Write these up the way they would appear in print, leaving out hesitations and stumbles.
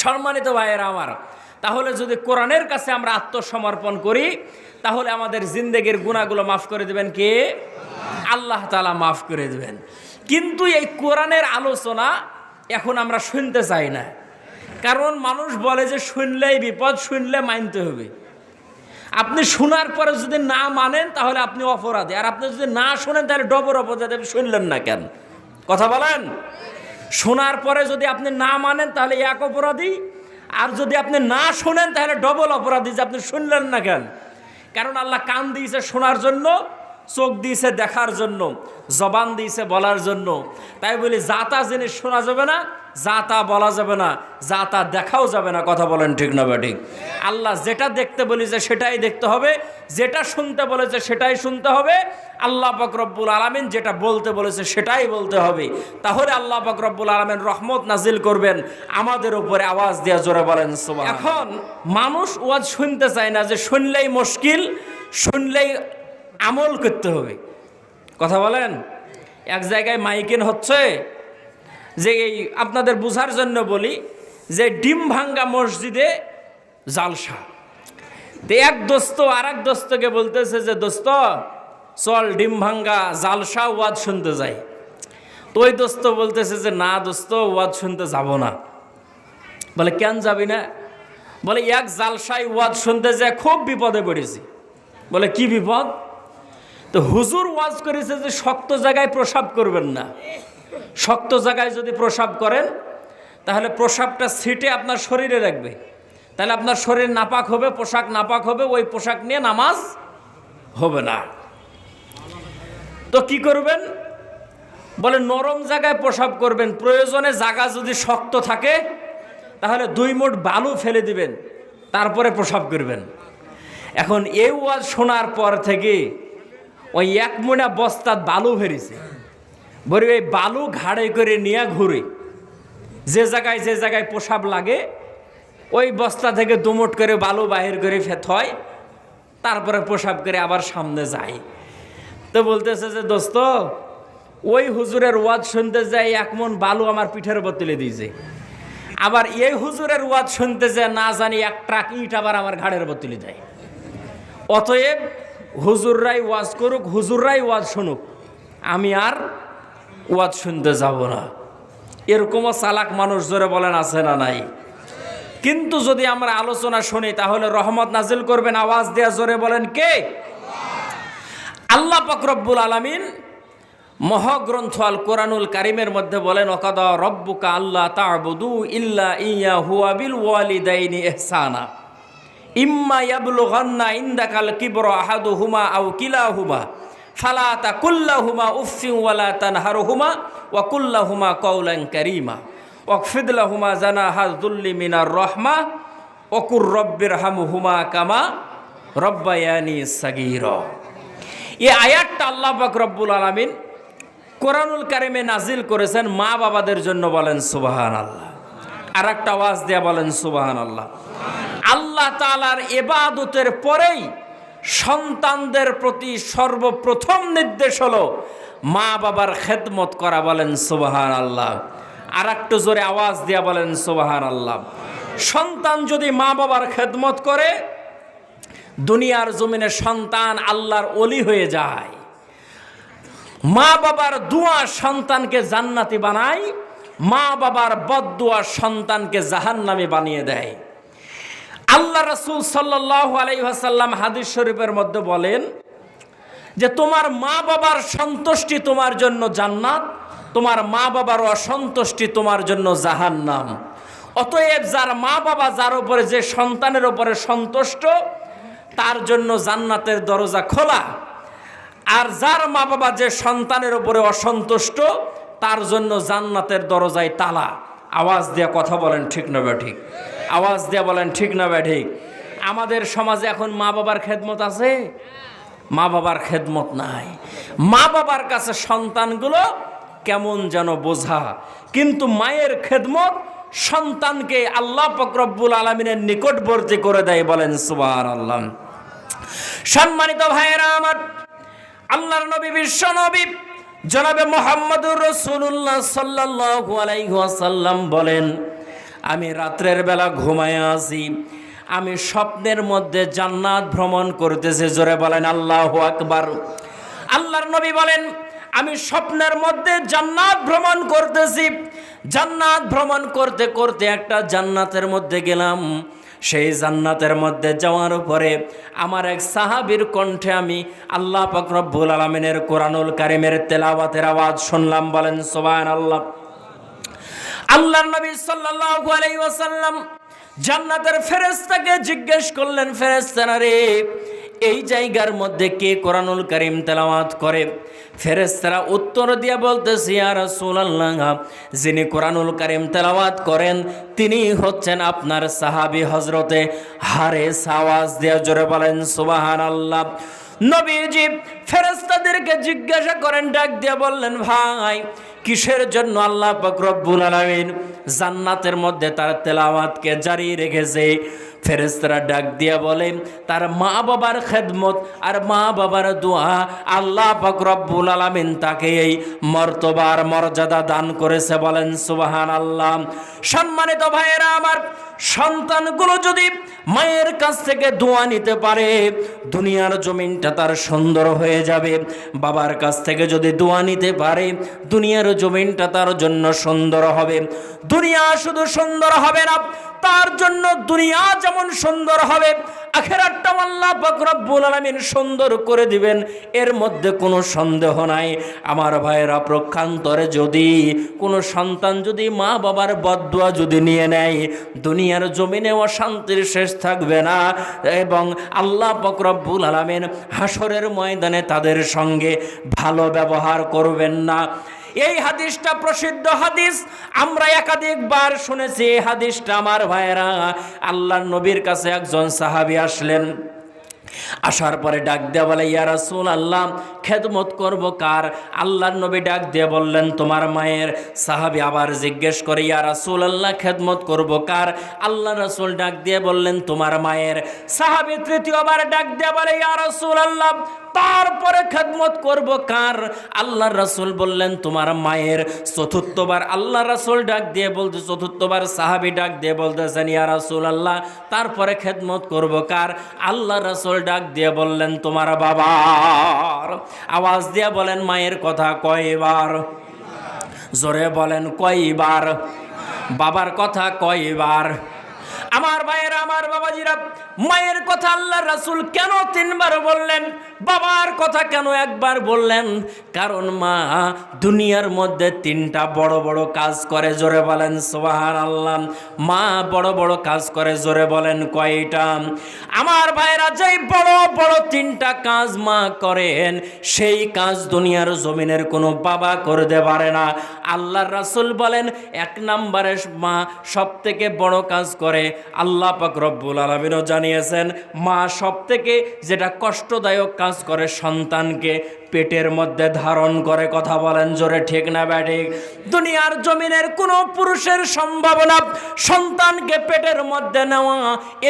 সম্মানিত ভাইয়েরা আমার, তাহলে যদি কোরআনের কাছে আমরা আত্মসমর্পণ করি তাহলে আমাদের জিন্দেগির গুনাহগুলো মাফ করে দেবেন কে? আল্লাহ তাআলা মাফ করে দেবেন। কিন্তু এই কোরআনের আলোচনা এখন আমরা শুনতে চাই না, কারণ মানুষ বলে যে শুনলেই বিপদ, শুনলে মানতে হবে। আপনি শোনার পরে যদি না মানেন তাহলে আপনি অপরাধী, আর আপনি যদি না শোনেন তাহলে ডবল অপরাধী। শুনলেন না কেন? কথা বলেন। শোনার পরে যদি আপনি না মানেন তাহলে এক অপরাধী, আর যদি আপনি না শোনেন তাহলে ডবল অপরাধী যে আপনি শুনলেন না কেন। কারণ আল্লাহ কান দিয়েছে শোনার জন্য, চোখ দিয়েছে দেখার জন্য, জবান দিয়েছে বলার জন্য। তাই বলি যা তা জিনিস শোনা যাবে না, যা তা বলা যাবে না, যা তা দেখাও যাবে না। কথা বলেন ঠিক না ঠিক? আল্লাহ যেটা দেখতে বলেছে সেটাই দেখতে হবে, যেটা শুনতে বলেছে সেটাই শুনতে হবে। আল্লাহ পাক রব্বুল আলামিন যেটা বলতে বলেছে সেটাই বলতে হবে। তাহলে আল্লাহ পাক রব্বুল আলামিন রহমত নাজিল করবেন আমাদের উপরে। আওয়াজ দিয়ে জোরে বলেন সুবহান। এখন মানুষ ওয়াজ শুনতে চায় না, যে শুনলেই মুশকিল, শুনলেই আমল করতে হবে। কথা বলেন। এক জায়গায় মাইকিং হচ্ছে, যে এই আপনাদের বোঝার জন্য বলি, যে ডিম ভাঙ্গা মসজিদে জালসা। তো এক দোস্ত আর এক দোস্তকে বলতেছে যে দোস্ত চল ডিম ভাঙ্গা জালসা ওয়াজ শুনতে যাই। তো ওই দোস্ত বলতেছে যে না দোস্ত, ওয়াজ শুনতে যাব না। বলে কেন যাবি না? বলে এক জালসায় ওয়াজ শুনতে যায় খুব বিপদে পড়েছি। বলে কি বিপদ? তো হুজুর ওয়াজ করেছে যে শক্ত জায়গায় প্রসাব করবেন না। শক্ত জায়গায় যদি প্রসাব করেন তাহলে প্রসাবটা ছিটে আপনার শরীরে রাখবে, তাহলে আপনার শরীর নাপাক হবে, পোশাক নাপাক হবে, ওই পোশাক নিয়ে নামাজ হবে না। তো কি করবেন? বলে নরম জায়গায় প্রসাব করবেন, প্রয়োজনে জায়গা যদি শক্ত থাকে তাহলে 2 মুঠ বালু ফেলে দিবেন, তারপরে প্রসাব করবেন। এখন এই ওয়াজ শোনার পর থেকে ওই 1 মুনা বস্তাত বালু ভেরিছে, বলি ওই বালু ঘাড়ে করে নিয়ে ঘুরে যে জায়গায় প্রসাব লাগে ওই বস্তা থেকে 2 মুঠ করে বালু বাহির করে হয়, তারপরে প্রসাব করে আবার সামনে যায়। তো বলতেছে যে দোস্ত ওই হুজুরের ওয়াজ শুনতে যাই 1 মণ বালু আমার পিঠের উপর তুলে দিয়েছে, আবার এই হুজুরের ওয়াজ শুনতে যায় না জানি 1 ট্রাক ইট আবার আমার ঘাড়ের উপর তুলে দেয়। অতএব হুজুররাই ওয়াজ করুক, হুজুররাই ওয়াজ শুনুক, আমি আর ওয়াজ শুনতে যাব না। এরকমও চালাক মানুষ জোরে বলেন আছে না নাই? কিন্তু যদি আমরা আলোচনা শুনি তাহলে রহমত নাজিল করবেন। আওয়াজ দেয়া জোরে বলেন কে? আল্লাহ পাক রব্বুল আলামিন মহাগ্রন্থ আল কোরআনুল কারীমের মধ্যে বলেন ওয়াকাদা রব্বুকা আল্লা তা'বুদু ইল্লা ইয়্যাহু ওয়া বিল ওয়ালিদাইনি ইহসানা ইম্মা ইয়াবলুগান্না ইনদাকাল কিবরা আহাদুহুমা আও কিলাহুমা ফালা তাকুল্লাহুমা উফফিন ওয়ালা তানহারহুমা ওয়া কুল্লাহুমা কাওলান কারীমা ওয়াকফিদ লাহুমা জানাহা যুল্লি মিনার রাহমা ওয়া কুর রব্বিরহামহুমা কামা রব্বায়ানি সাগীরা। এই আয়াতটা আল্লাহ পাক রব্বুল আলামিন কোরআনুল কারীমে নাজিল করেছেন মা বাবাদের জন্য। বলেন সুবহানাল্লাহ। আর একটা আওয়াজ দিয়ে বলেন সুবহানাল্লাহ। আল্লাহ তাআলার ইবাদতের পরেই সন্তানদের প্রতি সর্বপ্রথম নির্দেশ হলো মা বাবার খেদমত করা। বলেন সুবহানাল্লাহ। আর একটু জোরে আওয়াজ দিয়ে বলেন সুবহানাল্লাহ। সন্তান যদি মা বাবার খেদমত করে দুনিয়ার জমিনে সন্তান আল্লাহর ওলি হয়ে যায়। মা বাবার দোয়া সন্তানকে জান্নাতি বানায়, মা বাবার বদদোয়া সন্তানকে জাহান্নামী বানিয়ে দেয়। আল্লাহ রাসূল সাল্লাল্লাহু আলাইহি ওয়াসাল্লাম হাদিস শরীফের মধ্যে বলেন যে তোমার মা বাবার সন্তুষ্টি তোমার জন্য জান্নাত, তোমার মা বাবার অসন্তুষ্টি তোমার জন্য জাহান্নাম। অতএব যার মা বাবা যার উপরে, যে সন্তানের উপরে সন্তুষ্ট তার জন্য জান্নাতের দরজা খোলা, আর যার মা বাবা যে সন্তানের উপরে অসন্তুষ্ট তার জন্য জান্নাতের দরজায় তালা। আওয়াজ দিয়ে কথা বলেন ঠিক না ঠিক? আওয়াজ দিয়ে বলেন ঠিক না ঠিক? আমাদের সমাজে এখন মা বাবার খেদমত আছে? মা বাবার খেদমত নাই। মা বাবার কাছে সন্তানগুলো কেমন যেন বোঝা, কিন্তু মায়ের খেদমত সন্তানকে আল্লাহ পাক রব্বুল আলামিনের নিকটবর্তী করে দেয়। বলেন সুবহানাল্লাহ। সম্মানিত ভাইয়েরা আমার, আল্লাহর নবী বিশ্ব নবী জনাবে মুহাম্মদুর রাসূলুল্লাহ সাল্লাল্লাহু আলাইহি ওয়াসাল্লাম বলেন আমি রাত্রের বেলা ঘুমায় আছি, আমি স্বপ্নের মধ্যে জান্নাত ভ্রমণ করতেছে। জোরে বলেন আল্লাহু আকবার। আল্লাহর নবী বলেন, আমি স্বপ্নের মধ্যে জান্নাত ভ্রমণ করতেছি। জান্নাত ভ্রমণ করতে করতে একটা জান্নাতের মধ্যে গেলাম। সেই জান্নাতের মধ্যে যাওয়ার পরে আমার এক সাহাবীর কণ্ঠে আমি আল্লাহ পাক রব্বুল আলামিনের কোরআনুল কারীমের তেলাওয়াতের আওয়াজ শুনলাম। বলেন সুবহানাল্লাহ। আল্লাহর নবী সাল্লাল্লাহু আলাইহি ওয়াসাল্লাম জান্নাতের ফেরেশতাকে জিজ্ঞেস করলেন, ফেরেশতারা রে, এই জায়গার মধ্যে কে কোরআনুল কারীম তেলাওয়াত করে? ফেরেশতারা উত্তর দিয়ে বলতেছে, ইয়া রাসূলুল্লাহ, যিনি কোরআনুল কারীম তেলাওয়াত করেন তিনি হচ্ছেন আপনার সাহাবী হযরতে হারেস। আওয়াজ দিয়ে জোরে বলেন সুবহানাল্লাহ। নবীজি ফেরেশতাদেরকে জিজ্ঞাসা করেন, ডাক দিয়ে বললেন, ভাই কিসের জন্য আল্লাহ পাক রব্বুল আলামিন জান্নাতের মধ্যে তার তেলাওয়াতকে জারি রেখেছে? ফেরেশতারা ডাক দিয়া বলে, তার মা বাবার খেদমত আর মা বাবার দোয়া আল্লাহ পাক রব্বুল আলামিন তাকে এই মর্তবার মর্যাদা দান করেছে। বলেন সুবহানাল্লাহ। সম্মানিত ভাইয়েরা আমার, সন্তানগুলো যদি মায়ের কাছ থেকে দোয়া নিতে পারে দুনিয়ার জমিনটা তার সুন্দর হয়ে যাবে। বাবার কাছ থেকে যদি দোয়া নিতে পারে দুনিয়ার জমিনটা তার জন্য সুন্দর হবে। দুনিয়া শুধু সুন্দর হবে না, তার জন্য দুনিয়া যেমন সুন্দর হবে আখিরাতটাও আল্লাহ পাক রব্বুল আলামিন সুন্দর করে দিবেন, এর মধ্যে কোনো সন্দেহ নাই। আমার ভাইয়েরা, প্রক্ষান্তরে যদি কোনো সন্তান যদি মা বাবার বদদুয়া যদি নিয়ে নেয় দুনিয়ার জমিনে অশান্তির শেষ থাকবে না, এবং আল্লাহ পাক রব্বুল আলামিন হাসরের ময়দানে তাদের সঙ্গে ভালো ব্যবহার করবেন না। এই হাদিসটা প্রসিদ্ধ হাদিস, আমরা একাধিকবার শুনেছি এই হাদিসটা। আমার ভাইয়েরা, আল্লাহর নবীর কাছে একজন সাহাবী আসলেন। আসার পরে ডাক দিয়ে বলে, ইয়া রাসূলুল্লাহ, খেদমত করব কার? আল্লাহর নবী ডাক দিয়ে বললেন, তোমার মায়ের। সাহাবী আবার জিজ্ঞেস করে, ইয়া রাসূলুল্লাহ, খেদমত করব কার? আল্লাহ রাসূল ডাক দিয়ে বললেন, তোমার মায়ের। সাহাবী তৃতীয়বার ডাক দিয়ে বলে, ইয়া রাসূলুল্লাহ, তারপরে খেদমত করব কার? আল্লাহর রাসূল বললেন, তোমার মায়ের। চতুর্থবার আল্লাহ রাসূল ডাক দিয়ে বলতে, চতুর্থবার সাহাবী ডাক দিয়ে বলতেছেন, ইয়া রাসূলুল্লাহ, তারপরে খেদমত করব কার? আল্লাহ রাসূল ডাক দিয়ে বললেন, তোমার বাবার। আওয়াজ দিয়ে বলেন, মায়ের কথা কয়বার? জোরে বলেন, কয়বার? বাবার কথা কয়বার? আমার ভাইয়েরা, আমার বাবাজিরা, মায়ের কথা আল্লাহর রাসূল কেন তিনবার বললেন? বাবার কথা কেন একবার বললেন? কারণ মা দুনিয়ার মধ্যে তিনটা বড় বড় কাজ করে। জোরে বলেন সুবহানাল্লাহ। মা বড় বড় কাজ করে। জোরে বলেন, কয়টা? আমার ভাইয়েরা, যেই বড় বড় তিনটা কাজ মা করেন সেই কাজ দুনিয়ার জমিনের কোনো বাবা করতে পারে না। আল্লাহর রাসূল বলেন, এক নম্বরে মা সব থেকে বড় কাজ করে। আল্লাহ পাক রব্বুল আলামিনও জানিয়েছেন, মা সব থেকে যেটা কষ্টদায়ক কাজ করে, সন্তানকে পেটের মধ্যে ধারণ করে। কথা বলেন জোরে, ঠিক না ব্যাঠিক? দুনিয়ার জমিনের কোনো পুরুষের সম্ভাবনা সন্তানকে পেটের মধ্যে নেওয়া,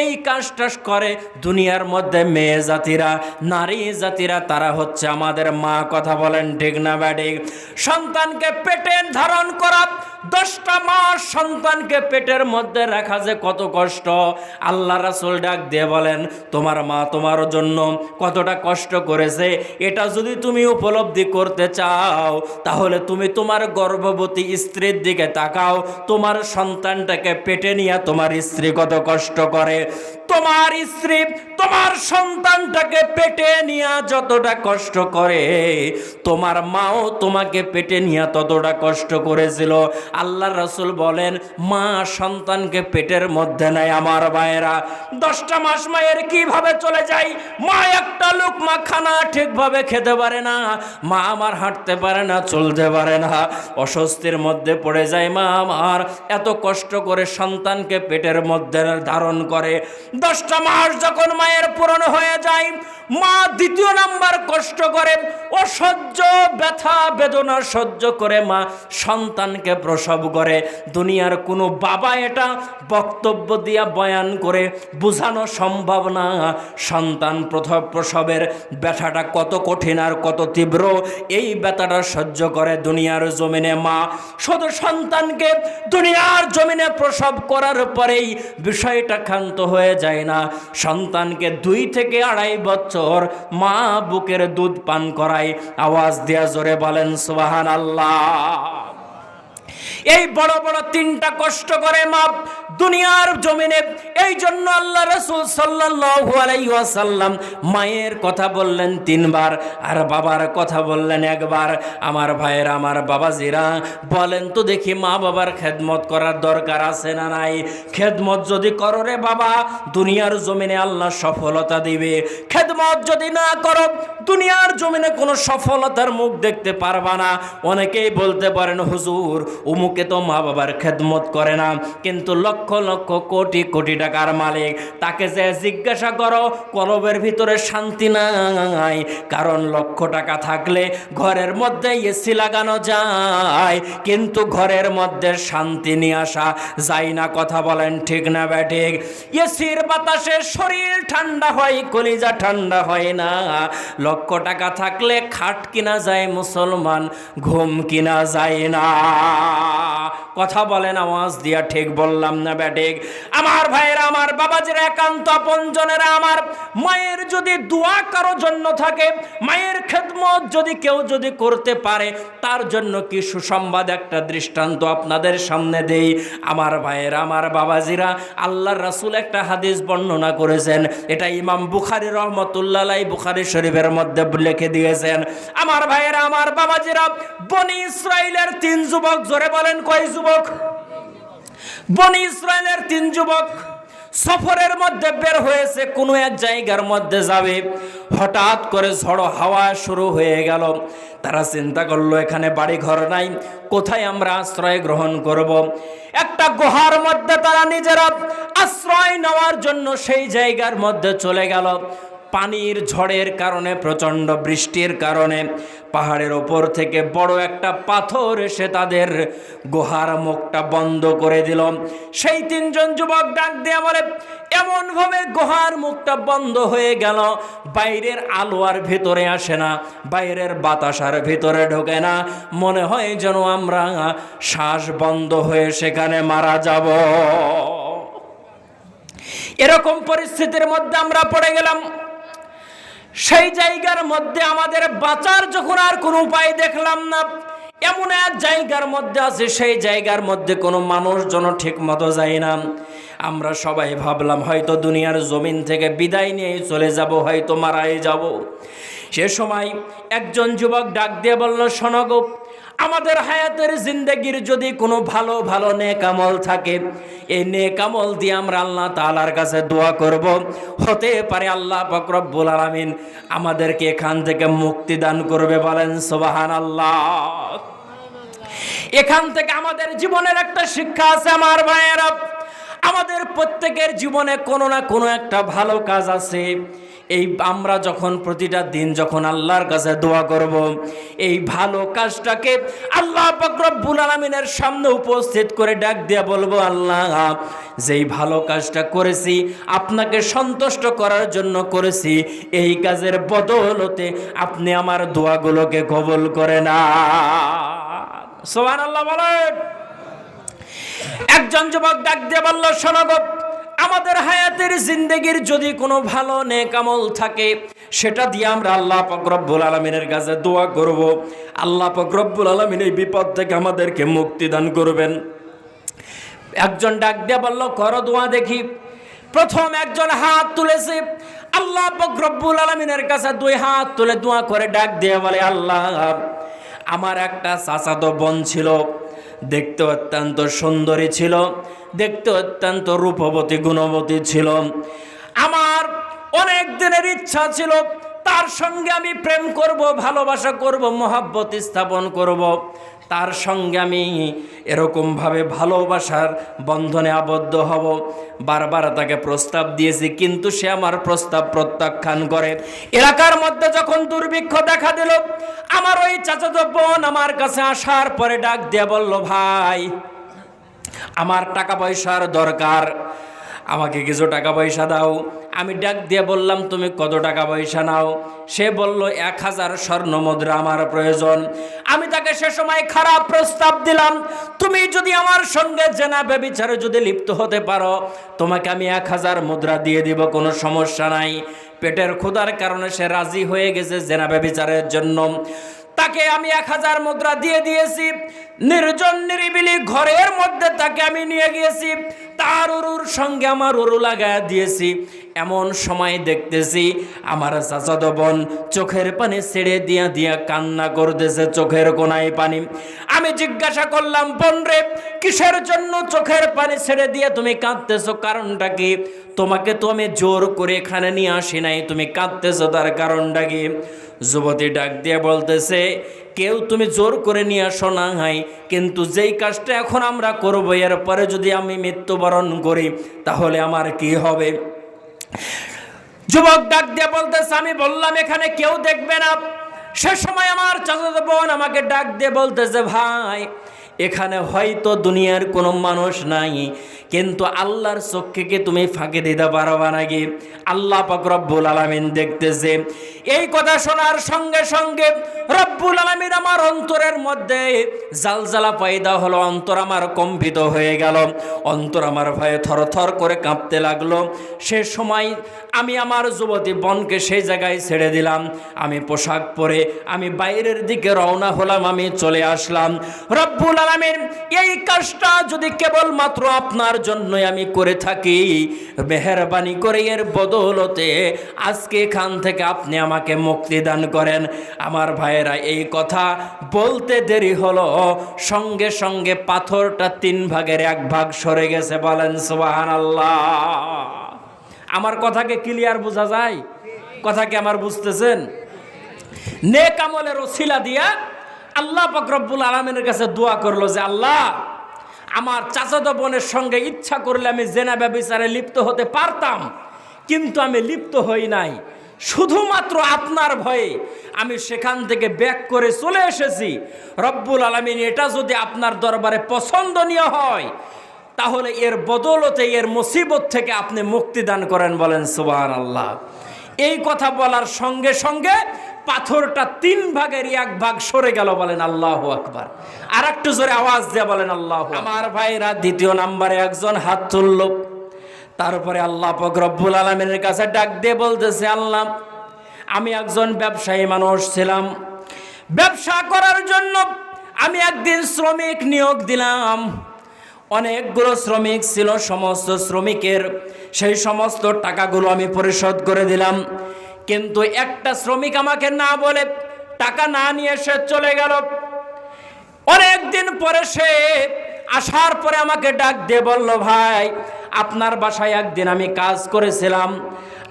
এই কাজটা করে দুনিয়ার মধ্যে মেয়ে জাতিরা, নারী জাতিরা, তারা হচ্ছে আমাদের মা। কথা বলেন ঠিক না ব্যাঠিক? সন্তানকে পেটে ধারণ করা, 10টা মাস সন্তানকে পেটের মধ্যে রাখা যে কত কষ্ট। আল্লাহ রাসূল ডাক দিয়ে বলেন, তোমার মা তোমার জন্য কতটা কষ্ট করেছে এটা যদি তুমি উপলব্ধি করতে চাও তাহলে তুমি তোমার গর্ভবতী স্ত্রীর দিকে তাকাও। তোমার সন্তানটাকে পেটে নিয়ে তোমার স্ত্রী কত কষ্ট করে। তোমার স্ত্রী তোমার সন্তানটাকে পেটে নিয়ে যতটা কষ্ট করে তোমার মাও তোমাকে পেটে নিয়ে ততটা কষ্ট করেছিল। আল্লাহর রাসূল বলেন, মা সন্তানকে পেটের মধ্যে নেয়। আমার ভাইয়েরা, 10টা মাস মায়ের কিভাবে চলে যায়? মা একটা লুকমা খানা ঠিকভাবে খেতে পারে না, মা আমার হাঁটতে পারে না, চলতে পারে না, অস্বস্তির মধ্যে পড়ে যায়। মা আমার এত কষ্ট করে সন্তানকে পেটের মধ্যে ধারণ করে। 10টা মাস যখন মায়ের পূরণ হয়ে যায়, মা দ্বিতীয় নাম্বার কষ্ট করে, অসহ্য ব্যথা বেদনা সহ্য করে মা সন্তানকে প্রসব করে। দুনিয়ার কোনো বাবা এটা বক্তব্য দিয়া বয়ান করে বোঝানো সম্ভব না। সন্তান প্রসবের ব্যথাটা কত কঠিন আর কত তীব্র, এই ব্যথাটা সহ্য করে দুনিয়ার জমিনে মা শুধু সন্তানকে দুনিয়ার জমিনে প্রসব করার পরেই বিষয়টা ক্ষান্ত হয়ে যায় না। সন্তানকে 2 থেকে 2.5 বছর মা বুকের দুধ পান করায়। আওয়াজ দিয়া জোরে বলেন সুবহানাল্লাহ। এই বড় বড় 3টা কষ্ট করে মা দুনিয়ার জমিনে। এই জন্য আল্লাহ রাসূল সাল্লাল্লাহু আলাইহি ওয়াসাল্লাম মায়ের কথা বললেন 3 বার আর বাবার কথা বললেন 1 বার। আমার ভাইয়েরা, আমার বাবাজিরা, বলেন তো দেখি মা বাবার খেদমত করার দরকার আছে না নাই? খেদমত যদি করো রে বাবা, দুনিয়ার জমিনে আল্লাহ সফলতা দিবে। খেদমত যদি না করো, দুনিয়ার জমিনে কোনো সফলতার মুখ দেখতে পারবা না। অনেকেই বলতে পারেন হুজুর উমুকে তো মা বাবার খেদমত করে না, কিন্তু লক্ষ লক্ষ কোটি কোটি টাকার মালিক, তাকে যে জিজ্ঞাসা করো কলবের ভিতরে শান্তি নাই। কারণ লক্ষ টাকা থাকলে ঘরের মধ্যে এসি লাগানো যায়, কিন্তু ঘরের মধ্যে শান্তি নিয়ে আসা যায় না। কথা বলেন ঠিক না ব্যাঠিক? এসির বাতাসে শরীর ঠান্ডা হয়, কলিজা ঠান্ডা হয় না। লক্ষ টাকা থাকলে খাট কিনা যায় মুসলমান, ঘুম কিনা যায় না। কথা বলেন আওয়াজ দিয়া, ঠিক বললাম না ব্যাঠিক? আমার ভাইয়েরা, আমার বাবাজিরা, একান্ত আপনজনেরা, আমার মায়ের যদি দোয়া কারো জন্য থাকে, মায়ের খেদমত যদি কেউ যদি করতে পারে, তার জন্য কি সুসংবাদ একটা দৃষ্টান্ত আপনাদের সামনে দেই। আমার ভাইয়েরা, আমার বাবাজিরা, আল্লাহর রাসূল একটা হাদিস বর্ণনা করেছেন। এটা ইমাম বুখারী রহমতুল্লাহ আলাইহি বুখারী শরীফের মধ্যে লিখে দিয়েছেন। আমার ভাইয়েরা, আমার বাবাজিরা, বনি ইসরাইলের 3 যুবক, জোরে বলেন কয় যুবক? বনি ইসরাইলের 3 যুবক সফরের মধ্যে বের হয়েছে, কোনো এক জায়গার মধ্যে যাবে। হঠাৎ করে ঝড়ো হাওয়া শুরু হয়ে গেল। তারা চিন্তা করলো এখানে বাড়ি ঘর নাই, কোথায় আমরা আশ্রয় গ্রহণ করব। একটা গুহার মধ্যে তারা নিজেরা আশ্রয় নেওয়ার জন্য সেই জায়গার মধ্যে চলে গেল। পানির ঝড়ের কারণে, প্রচণ্ড বৃষ্টির কারণে পাহাড়ের ওপর থেকে বড় একটা পাথর এসে তাদের গুহার মুখটা বন্ধ করে দিল। সেই 3 জন যুবক ডাক দিয়ে বলে, এমনভাবে গুহার মুখটা বন্ধ হয়ে গেল, বাইরের আলো আর ভিতরে আসে না, বাইরের বাতাস আর ভিতরে ঢোকে না। মনে হয় যেন আমরা শ্বাস বন্ধ হয়ে সেখানে মারা যাব। এরকম পরিস্থিতির মধ্যে আমরা পড়ে গেলাম। সেই জায়গার মধ্যে আমাদের বাঁচার যখন আর কোনো উপায় দেখলাম না, এমন এক জায়গার মধ্যে আছে, সেই জায়গার মধ্যে কোনো মানুষজন ঠিক মতো যায় না। আমরা সবাই ভাবলাম হয়তো দুনিয়ার জমিন থেকে বিদায় নিয়ে চলে যাব, হয়তো মারাই যাব। সে সময় একজন যুবক ডাক দিয়ে বলল, শোনো গো, আমাদের হায়াতের জিন্দেগির যদি কোনো ভালো ভালো নেক আমল থাকে, এই নেক আমল দিয়ে আমরা আল্লাহ তাআলার কাছে দোয়া করব। হতে পারে আল্লাহ পাক রব্বুল আলামিন আমাদেরকে এখান থেকে মুক্তি দান করবে। বলেন সুবহানাল্লাহ। এখান থেকে আমাদের জীবনের একটা শিক্ষা আছে আমার ভাইয়েরা। আমাদের প্রত্যেকের জীবনে কোনো না কোনো একটা ভালো কাজ আছে। এই আমরা যখন প্রতিটা দিন যখন আল্লাহর কাছে দোয়া করব, এই ভালো কাজটাকে আল্লাহ পাক রব্বুল আলামিনের সামনে উপস্থিত করে ডাক দিয়ে বলবো, আল্লাহ, যেই ভালো কাজটা করেছি আপনাকে সন্তুষ্ট করার জন্য করেছি, এই কাজের বদৌলতে আপনি আমার দোয়াগুলোকে কবুল করে না। সুবহানাল্লাহ বলেন। একজন যুবক ডাক দিয়ে বলল, শোনো গো, আমাদের হায়াতের জিন্দেগির যদি কোনো ভালো নেক আমল থাকে, সেটা দিয়ে আমরা আল্লাহ পাক রব্বুল আলামিনের কাছে দোয়া করব। আল্লাহ পাক রব্বুল আলামিন এই বিপদ থেকে আমাদেরকে মুক্তি দান করবেন। একজন ডাক দিয়ে বলল, করো দোয়া দেখি। প্রথম একজন হাত তুলেছে, আল্লাহ পাক রব্বুল আলামিনের কাছে 2 হাত তুলে দোয়া করে ডাক দিয়ে বলে, আল্লাহ, আমার একটা চাচাতো বোন ছিল, দেখতে অত্যন্ত সুন্দরী ছিল, দেখতে অত্যন্ত রূপবতী গুণবতী ছিল। আমার অনেক দিনের ইচ্ছা ছিল তার সঙ্গে আমি প্রেম করব, ভালোবাসা করব, মহব্বত স্থাপন করব। তার সঙ্গে আমি এরকমভাবে ভালোবাসার বন্ধনে আবদ্ধ হব। বারবার তাকে প্রস্তাব দিয়েছি, কিন্তু সে আমার প্রস্তাব প্রত্যাখ্যান করে। এলাকার মধ্যে যখন দুর্ভিক্ষ দেখা দিল, আমার ওই চাচাতো বোন আমার কাছে আসার পরে ডাক দিয়ে বলল, ভাই, আমার টাকা পয়সার দরকার, আমাকে কিছু টাকা পয়সা দাও। আমি ডাক দিয়ে বললাম, তুমি কত টাকা পয়সা নাও? সে বলল, 1000 স্বর্ণ মুদ্রা আমার প্রয়োজন। আমি তাকে সে সময় খারাপ প্রস্তাব দিলাম, তুমি যদি আমার সঙ্গে জেনা ব্যভিচারে যদি লিপ্ত হতে পারো, তোমাকে আমি 1000 মুদ্রা দিয়ে দিব, কোনো সমস্যা নাই। পেটের ক্ষুধার কারণে সে রাজি হয়ে গেছে জেনা ব্যভিচারের জন্য। তাকে আমি 1000 মুদ্রা দিয়ে দিয়েছি। নির্জন নিরিবিলি ঘরের মধ্যে তাকে আমি নিয়ে গিয়েছি, তার উরুর সঙ্গে আমার উরু লাগায় দিয়েছি। এমন সময় দেখতেছি আমার চাচাতো বোন চোখের পানি ছেড়ে দিয়া দিয়া কান্না করতেছে, চোখের কোনায় পানি। আমি জিজ্ঞাসা করলাম, বোন রে, কিসের জন্য চোখের পানি ছেড়ে দিয়ে তুমি কাঁদতেছো, কারণটা কি? তোমাকে তো আমি জোর করে এখানে নিয়ে আসি নাই, তুমি কাঁদতেছো, তার কারণটা কি? যুবতী ডাক দিয়ে বলতেছে, কেউ তুমি জোর করে নিয়ে আসো না হাই, কিন্তু যেই কাজটা এখন আমরা করবো, এরপরে যদি আমি মৃত্যুবরণ করি তাহলে আমার কি হবে? যুবক ডাক দিয়ে বলতেছে, আমি বললাম এখানে কেউ দেখবে না। সে সময় আমার চাচাতো বোন আমাকে ডাক দিয়ে বলতেছে, ভাই, এখানে হয়তো দুনিয়ার কোনো মানুষ নাই, কিন্তু আল্লাহর চক্ষুকে তুমি ফাঁকি দিতে পারবা নাকি? আল্লাহ পাক রব্বুল আলামিন দেখতেছে। এই কথা শোনার সঙ্গে সঙ্গে রব্বুল আলামিন আমার অন্তরের মধ্যে জালজালা পয়দা হলো, অন্তর আমার কম্পিত হয়ে গেল, অন্তর আমার ভয়ে থরথর করে কাঁপতে লাগলো। সে সময় আমি আমার যুবতী বোনকে সেই জায়গায় ছেড়ে দিলাম। আমি পোশাক পরে আমি বাইরের দিকে রওনা হলাম, আমি চলে আসলাম। রব্বুল আলামিন এই কাজটা যদি কেবলমাত্র আপনার জন্যই আমি করে থাকি, মেহেরবানি করে এর বদৌলতে আজকে এখান থেকে আপনি আমাকে মুক্তি দান করেন। আমার ভাইয়েরা, এই কথা বলতে দেরি হলো, সঙ্গে সঙ্গে পাথরটা 3 ভাগের 1 ভাগ সরে গেছে। বলেন সুবহানাল্লাহ। আমার কথাকে ক্লিয়ার বোঝা যায়? কথা কি আমার বুঝতেছেন? নেক আমলের ওসিলা দিয়া আল্লাহ পাক রব্বুল আলামিনের কাছে দোয়া করলো যে, আল্লাহ, আমার চাচাতো বোনের সঙ্গে ইচ্ছা করলে আমি জেনা ব্যভিচারে লিপ্ত হতে পারতাম, কিন্তু আমি লিপ্ত হই নাই। শুধুমাত্র আপনার ভয়ে আমি সেখান থেকে ব্যাক করে চলে এসেছি। রব্বুল আলামিন এটা যদি আপনার দরবারে পছন্দনীয় হয়, তাহলে এর বদৌলতে এর মুসিবত থেকে আপনি মুক্তি দান করেন। বলেন সুবহানাল্লাহ। এই কথা বলার সঙ্গে সঙ্গে পাথরটা 3 ভাগের 1 ভাগ সরে গেল। বলেন আল্লাহু আকবার। আর একটু জোরে আওয়াজ দিয়ে বলেন আল্লাহু আকবার। আমার ভাইরা, দ্বিতীয় নম্বরে একজন হাত তুলল। তারপরে আল্লাহ পাক রব্বুল আলামিনের কাছে ডাক দিয়ে বলতেছে, আল্লাহ, আমি একজন ব্যবসায়ী মানুষ ছিলাম। ব্যবসা করার জন্য আমি একদিন শ্রমিক নিয়োগ দিলাম। অনেকগুলো শ্রমিক ছিল, সমস্ত শ্রমিকের সেই সমস্ত টাকাগুলো আমি পরিশোধ করে দিলাম। কিন্তু একটা শ্রমিক আমাকে না বলে টাকা না নিয়ে সে চলে গেল। অনেকদিন পরে সে আসার পরে আমাকে ডাক দিয়ে বলল, ভাই, আপনার বাসায় একদিন আমি কাজ করেছিলাম,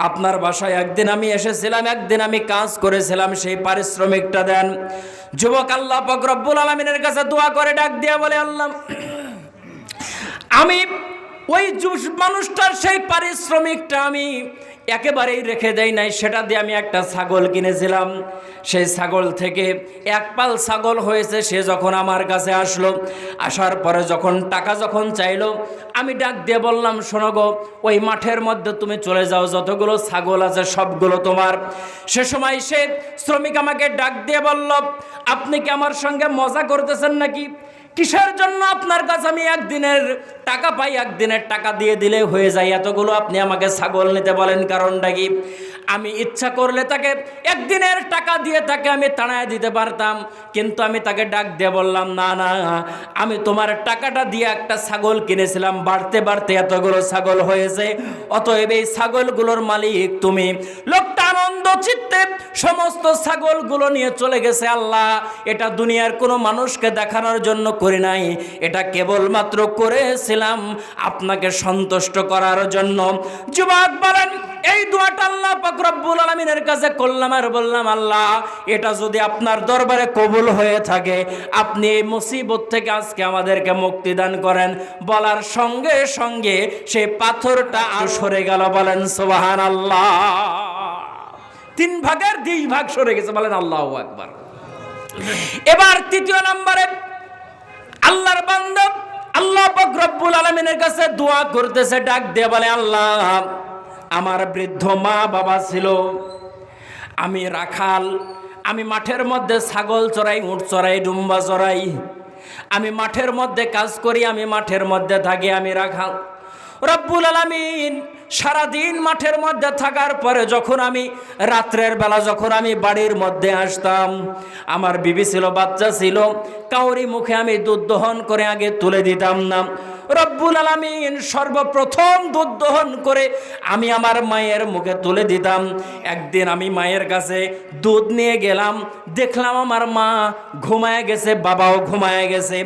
আপনার বাসায় একদিন আমি এসেছিলাম, একদিন আমি কাজ করেছিলাম, সেই পারিশ্রমিকটা দেন। যুবক আল্লাহ পাক রব্বুল আলামিনের কাছে দোয়া করে ডাক দিয়ে বলে, আল্লাহ, আমি ওই মানুষটার সেই পারিশ্রমিকটা আমি একেবারেই রেখে দেই নাই, সেটা দিয়ে আমি একটা ছাগল কিনেছিলাম। সেই ছাগল থেকে 1 পাল ছাগল হয়েছে। সে যখন আমার কাছে আসলো, আসার পরে যখন টাকা চাইলো, আমি ডাক দিয়ে বললাম, শোনো গো, ওই মাঠের মধ্যে তুমি চলে যাও, যতগুলো ছাগল আছে সবগুলো তোমার। সে সময় সে শ্রমিক আমাকে ডাক দিয়ে বলল, আপনি কি আমার সঙ্গে মজা করতেছেন নাকি? কিসের জন্য আপনার কাছে আমি একদিনের টাকা পাই, একদিনের টাকা দিয়ে দিলে হয়ে যায়, এতগুলো আপনি আমাকে ছাগল নিতে বলেন, কারণটা কি? আমি ইচ্ছা করলে তাকে একদিনের টাকা দিয়ে তাকে আমি তাড়ায় দিতে পারতাম, কিন্তু আমি তাকে ডাক দিয়ে বললাম, না না, আমি তোমার টাকাটা দিয়ে একটা ছাগল কিনেছিলাম, বাড়তে বাড়তে এতগুলো ছাগল হয়েছে, অতএব এই ছাগলগুলোর মালিক তুমি। লোকটা আনন্দ চিত্তে সমস্ত ছাগলগুলো নিয়ে চলে গেছে। আল্লাহ, এটা দুনিয়ার কোনো মানুষকে দেখানোর জন্য করি নাই, এটা কেবলমাত্র করেছিলাম আপনাকে সন্তুষ্ট করার জন্য। যুবক বলেন, এই দোয়াটা আল্লাহ পাক রব্বুল আলামিনের কাছে করলাম আর বললাম, আল্লাহ, এটা যদি আপনার দরবারে কবুল হয়ে থাকে, আপনি এই মুসিবত থেকে আজকে আমাদেরকে মুক্তি দান করেন। বলার সঙ্গে সঙ্গে সেই পাথরটা সরে গেল। বলেন সুবহানাল্লাহ। 3 ভাগের 2 ভাগ সরে গেছে। বলেন আল্লাহু আকবার। এবার তৃতীয় নম্বরে আল্লাহর বান্দা আল্লাহ পাক রব্বুল আলামিনের কাছে দোয়া করতেছে, ডাক দিয়ে বলে, আল্লাহ আমার বৃদ্ধ মা বাবা ছিল, আমি রাখাল, আমি মাঠের মধ্যে ছাগল চড়াই, উট চড়াই, ডুম্বা চড়াই, আমি মাঠের মধ্যে কাজ করি, আমি মাঠের মধ্যে থাকি, আমি রাখাল। রব্বুল আলামিন সারাদিন মাঠের মধ্যে থাকার পরে যখন আমি রাত্রের বেলা যখন আমি বাড়ির মধ্যে আসতাম, আমার বিবি ছিল, বাচ্চা ছিল, কাউরি মুখে আমি দুধ দহন করে আগে তুলে দিতাম না। রব্বুল আলামিন সর্বপ্রথম দুধ দহন করে আমি আমার মায়ের মুখে তুলে দিতাম। একদিন আমি মায়ের কাছে দুধ নিয়ে গেলাম, দেখলাম আমার মা ঘুমায় গেছে, বাবাও ঘুমায় গেছে।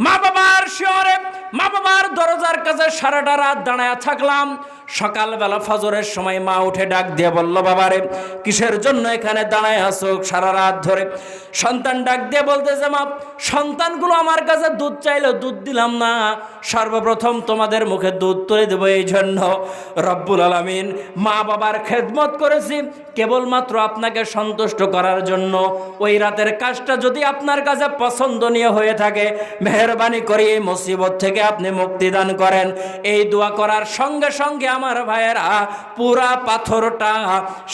মা বাবার শিয়রে মা বাবার দরজার কাছে সারাটা রাত দাঁড়ায় থাকলাম। সকালবেলা ফজরের সময় মা উঠে ডাক দিয়ে বলল, বাবারে কিসের জন্য এখানে দাঁড়ায় আছো সারা রাত ধরে? সন্তান ডাক দিয়ে বলতেছে, মা সন্তানগুলো আমার কাছে দুধ চাইলো, দুধ দিলাম না, সর্বপ্রথম তোমাদের মুখে দুধ তুলে দেবো, এই জন্য রব্বুল আলামিন মা বাবার খেদমত করেছি কেবলমাত্র আপনাকে সন্তুষ্ট করার জন্য। ওই রাতের কাজটা যদি আপনার কাছে পছন্দনীয় হয়ে থাকে, মেহেরবানি করে এই মুসিবত থেকে আপনি মুক্তি দান করেন। এই দোয়া করার সঙ্গে সঙ্গে আমার ভাইয়েরা পুরা পাথরটা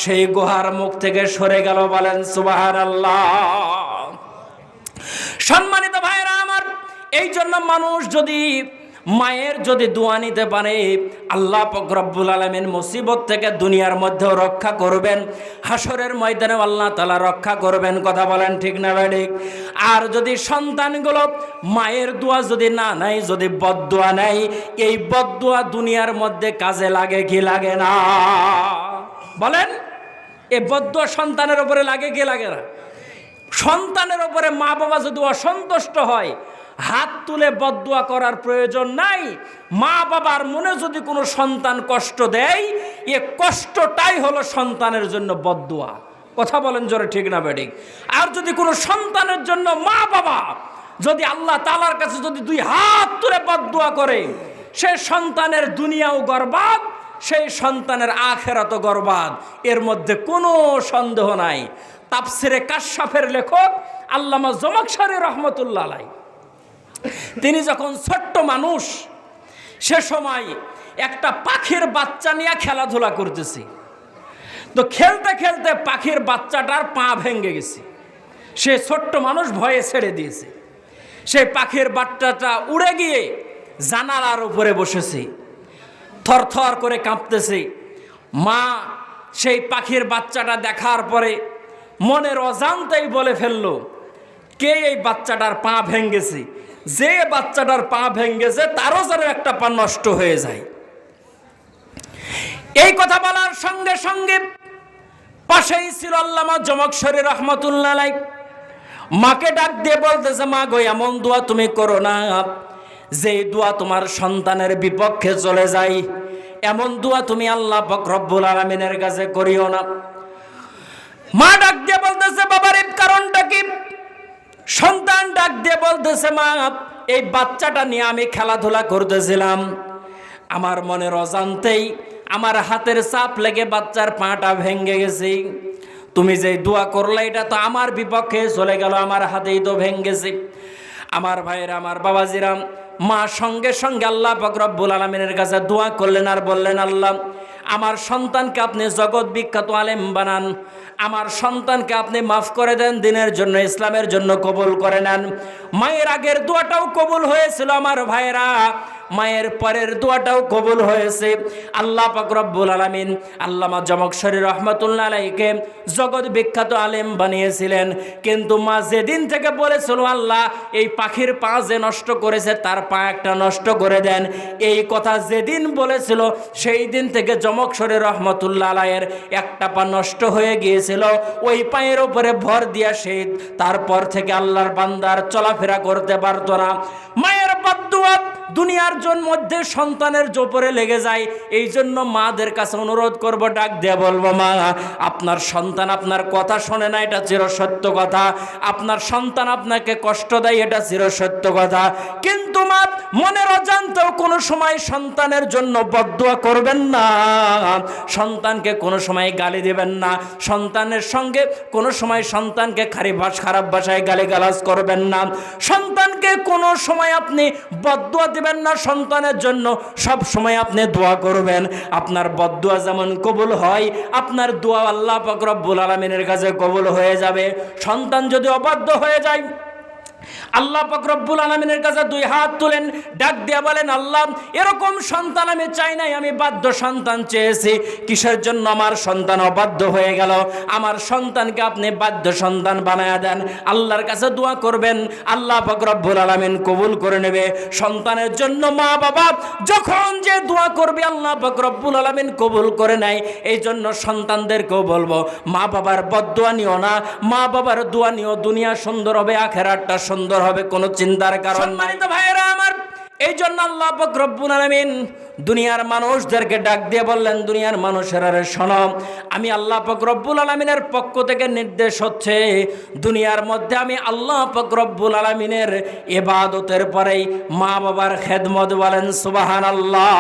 সেই গুহার মুখ থেকে সরে গেল। বলেন সুবহানাল্লাহ। সম্মানিত ভাইয়েরা আমার, এই জন্য মানুষ যদি মায়ের যদি দোয়া নিতে পারে, আল্লাহ পাক রব্বুল আলামিন মুসিবত থেকে দুনিয়ার মধ্যেও রক্ষা করবেন, হাসরের ময়দানে আল্লাহ তাআলা রক্ষা করবেন। কথা বলেন ঠিক না ঠিক? আর যদি সন্তানগুলো মায়ের দোয়া যদি না নেয়, যদি বদদোয়া নেয়, এই বদদোয়া দুনিয়ার মধ্যে কাজে লাগে কি লাগে না? বলেন, এই বদদোয়া সন্তানের উপরে লাগে কি লাগে না? সন্তানের উপরে মা বাবা যদি অসন্তুষ্ট হয়, হাত তুলে বদদোয়া করার প্রয়োজন নাই। মা বাবার মনে যদি কোনো সন্তান কষ্ট দেয়, এ কষ্টটাই হলো সন্তানের জন্য বদদোয়া। কথা বলেন জোরে ঠিক না বেঠিক? আর যদি কোনো সন্তানের জন্য মা বাবা যদি আল্লাহ তাআলার কাছে যদি দুই হাত তুলে বদদোয়া করে, সে সন্তানের দুনিয়াও বরবাদ, সেই সন্তানের আখিরাতও বরবাদ, এর মধ্যে কোনো সন্দেহ নাই। তাফসিরে কাশফের লেখক আল্লামা জমাখশরী রহমতুল্লাহ আলাইহি, তিনি যখন ছোট্ট মানুষ, সে সময় একটা পাখির বাচ্চা নিয়ে খেলাধুলা করতেছি। তো খেলতে খেলতে পাখির বাচ্চাটার পা ভেঙে গেছে। সে ছোট্ট মানুষ ভয়ে ছেড়ে দিয়েছে। সেই পাখির বাচ্চাটা উড়ে গিয়ে জানালার উপরে বসেছে, থরথর করে কাঁপতেছে। মা সেই পাখির বাচ্চাটা দেখার পরে মনের অজান্তেই বলে ফেললো, কে এই বাচ্চাটার পা ভেঙেছে? যে বাচ্চাটার পা ভেঙেছে তারও যেন একটা পা নষ্ট হয়ে যায়। এই কথা বলার সঙ্গে সঙ্গে পাশেই ছিল আল্লামা জমাখশরী রহমতুল্লাহ আলাইহি। মাকে ডাক দিয়ে বলতেছে, মা গো, এমন দোয়া তুমি করো না যে দোয়া তোমার সন্তানের বিপক্ষে চলে যায়, এমন দোয়া তুমি আল্লাহ পাক রব্বুল আলামিনের কাছে করিও না। মা ডাক দিয়ে বলতেছে, বাবার এই কারণটা কি? সন্তান ডাক দিয়ে বলতেছে, মা এই বাচ্চাটা নিয়ে আমি খেলাধুলা করতেছিলাম, আমার মনের অজান্তেই আমার হাতের চাপ লেগে বাচ্চার পাটা ভেঙে গেছে। তুমি যে দোয়া করলে এটা তো আমার বিপক্ষে চলে গেল, আমার হাতেই তো ভেঙেছে। আমার ভাইয়েরা, আমার বাবাজিরাম, মা সঙ্গে সঙ্গে আল্লাহ পাক রব্বুল আলামিনের কাছে দোয়া করলেন আর বললেন, আল্লাহ আমার সন্তানকে আপনি জগৎ বিখ্যাত আলেম বানান, আমার সন্তানকে আপনি মাফ করে দেন, দিনের জন্য ইসলামের জন্য কবুল করে নেন। মায়ের আগের দোয়াটাও কবুল হয়েছিল আমার ভাইয়েরা, মায়ের পরের দোয়াটাও কবুল হয়েছে। আল্লাহ পাক রব্বুল আলামিন আল্লামা জমাখশরী রহমতুল্লাহ আলাইহিকে জগৎ বিখ্যাত আলেম বানিয়েছিলেন। কিন্তু মা যেদিন থেকে বলেছিল, আল্লাহ এই পাখির পা যে নষ্ট করেছে তার পা একটা নষ্ট করে দেন, এই কথা যেদিন বলেছিল সেই দিন থেকে জমাখশরী রহমতুল্লাহ আলাইহির একটা পা নষ্ট হয়ে গিয়েছিল। ওই পায়ের উপরে ভর দিয়া সেই তারপর থেকে আল্লাহর বান্দার চলাফেরা করতে পারতো না। মায়ের বদদুয়া দুনিয়ার মধ্যে সন্তানের জোপরে লেগে যায়। এই জন্য মাদের কাছে অনুরোধ করব, ডাক দিয়ে বলবো, মা আপনার সন্তান আপনার কথা শোনে না, এটা চিরসত্য কথা। আপনার সন্তান আপনাকে কষ্ট দেয়, এটা চিরসত্য কথা। কিন্তু মা মনের অজান্তেও কোনো সময় সন্তানের জন্য বদদুয়া করবেন না, সন্তানকে কোনো সময় গালি দেবেন না, সন্তানের সঙ্গে কোনো সময় সন্তানকে খারাপ ভাষায় গালিগালাজ করবেন না, সন্তানকে কোনো সময় আপনি বদদুয়া দিবেন না, সন্তানের জন্য সব সময় আপনি দোয়া করবেন। আপনার বদদুয়া যেমন কবুল হয়, আপনার দোয়া আল্লাহ পাক রব্বুল আলামিনের কাছে কবুল হয়ে যাবে। সন্তান যদি অবাধ্য হয়ে যায়, আল্লাহ পাক রব্বুল আলামিনের কাছে দুই হাত তুলেন, ডাক দিয়ে বলেন, আল্লাহ এরকম সন্তান আমি চাই নাই, আমি বাধ্য সন্তান চেয়েছি। কিসের জন্য আমার সন্তান অবাধ্য হয়ে গেল? আমার সন্তানকে আপনি বাধ্য সন্তান বানায়া দেন। আল্লাহর কাছে দোয়া করবেন, আল্লাহ পাক রব্বুল আলামিন কবুল করে নেবে। সন্তানের জন্য মা বাবা যখন যে দোয়া করবে আল্লাহ পাক রব্বুল আলামিন কবুল করে নেয়। এই জন্য সন্তানদেরকেও বলবো, মা বাবার বদদোয়া নিও না, মা বাবার দোয়া নিও। দুনিয়া সুন্দর হবে, আখিরাতটা সুন্দর হবে, কোনো চিন্তার কারণ নাই। সম্মানিত ভাইয়েরা আমার, এই জন্য আল্লাহ পাক রব্বুল আলামিন দুনিয়ার মানুষদেরকে ডাক দিয়ে বললেন, দুনিয়ার মানুষেরা শোনো, আমি আল্লাহ পাক রব্বুল আলামিনের পক্ষ থেকে নির্দেশ হচ্ছে, দুনিয়ার মধ্যে আমি আল্লাহ পাক রব্বুল আলামিনের ইবাদতের পরেই মা বাবার খেদমত, বলেন সুবহানাল্লাহ।